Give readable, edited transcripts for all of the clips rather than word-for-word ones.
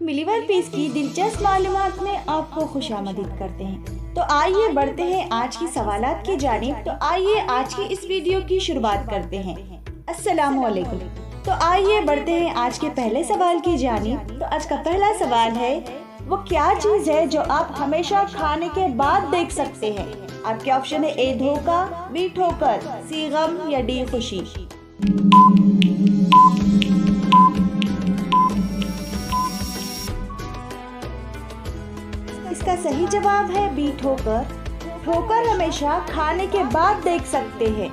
मिलीवर piece की दिलचस्प मालूमात में आपको खुशामदीद करते हैं। तो आइए बढ़ते हैं आज की सवालात की जानिब। तो आइए आज की इस वीडियो की शुरुआत करते हैं। अस्सलामुअलैकुम। तो आइए बढ़ते हैं आज के पहले सवाल की जानिब। तो आज का पहला सवाल है, वो क्या चीज़ है जो आप हमेशा खाने के बाद देख सकते हैं? आपके ऑप्शन है ए धोखा, बी ठोकर, सी गम या डी खुशी। इसका सही जवाब है बी ठोकर। ठोकर हमेशा खाने के बाद देख सकते हैं।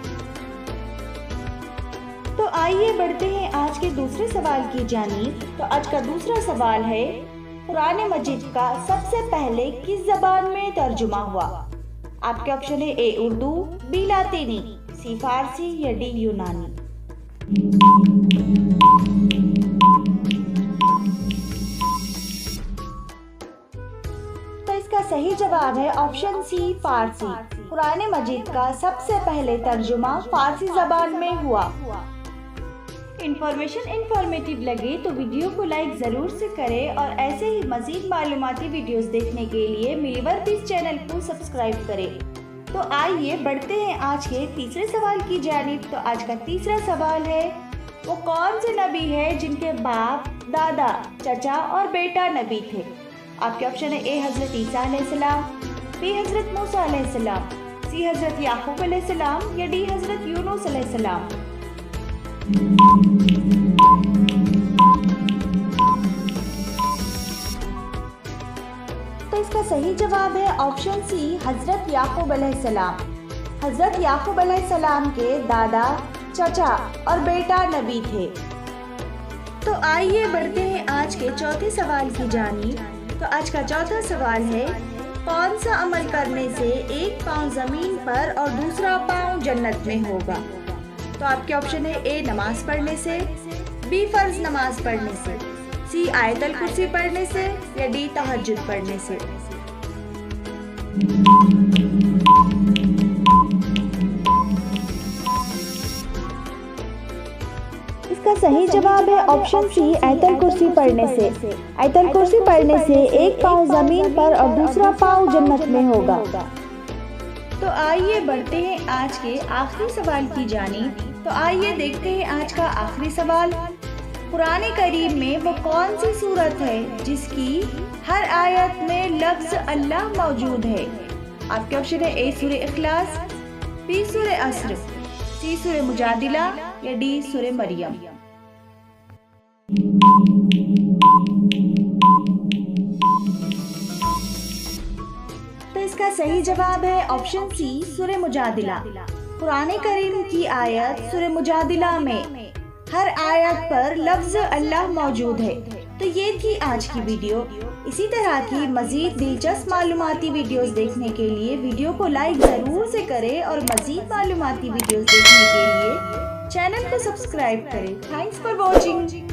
तो आइए बढ़ते हैं आज के दूसरे सवाल की जानिब। तो आज का दूसरा सवाल है, कुरान मजीद का सबसे पहले किस जबान में तर्जुमा हुआ? आपके ऑप्शन है ए उर्दू, बी लातीनी, सी फारसी या डी यूनानी। तो इसका सही जवाब है ऑप्शन सी फारसी। कुरान मजीद का सबसे पहले तर्जुमा फारसी जबान में हुआ। इंफॉर्मेटिव लगे तो वीडियो को लाइक जरूर से करें और ऐसे ही मजीद मालूमाती वीडियोस देखने के लिए मिलीवर पीस चैनल को सब्सक्राइब करें। तो आइए बढ़ते हैं आज के तीसरे सवाल की जानिब। तो आज का तीसरा सवाल है, वो कौन से नबी है जिनके बाप, दादा, चचा और बेटा नबी थे? आपके ऑप्शन है ए हजरत ईसा अलैहिस्सलाम, बी हजरत मूसा अलैहिस्सलाम, सी हजरत याकूब अलैहिस्सलाम या डी हजरत यूनुस अलैहिस्सलाम। तो इसका सही जवाब है ऑप्शन सी हजरत याकूब अलैहिस्सलाम। हजरत याकूब अलैहिस्सलाम के दादा, चचा और बेटा नबी थे। तो आइए बढ़ते हैं आज के चौथे सवाल की जानिब। तो आज का चौथा सवाल है, कौन सा अमल करने से एक पाँव जमीन पर और दूसरा पाँव जन्नत में होगा? तो आपके ऑप्शन है ए नमाज पढ़ने से, बी फर्ज नमाज पढ़ने से, सी आयतल कुर्सी पढ़ने से या डी तहज्जुद पढ़ने से। इसका सही जवाब है ऑप्शन सी आयतल कुर्सी पढ़ने से। आयतल कुर्सी पढ़ने से एक पाँव जमीन पर और दूसरा पाँव जन्नत में होगा। तो आइए बढ़ते हैं आज के आखिरी सवाल की जानिब। तो आइए देखते हैं आज का आखिरी सवाल, कुरान करीम में वो कौन सी सूरत है जिसकी हर आयत में लफ्ज अल्लाह मौजूद है? आपके ऑप्शन है ए सूरह इखलास, बी सूरह अस्र, सी सूरह मुजादिला या डी सूरह मरियम। तो इसका सही जवाब है ऑप्शन सी सूरह मुजादिला। कुरान करीम की आयत सूरह मुजादिला में हर आयत पर लफ्ज अल्लाह मौजूद है। तो ये थी आज की वीडियो। इसी तरह की मजीद दिलचस्प मालूमाती वीडियोस देखने के लिए वीडियो को लाइक जरूर से करें और मजीद मालूमाती वीडियोस देखने के लिए चैनल को सब्सक्राइब करें। Thanks for watching.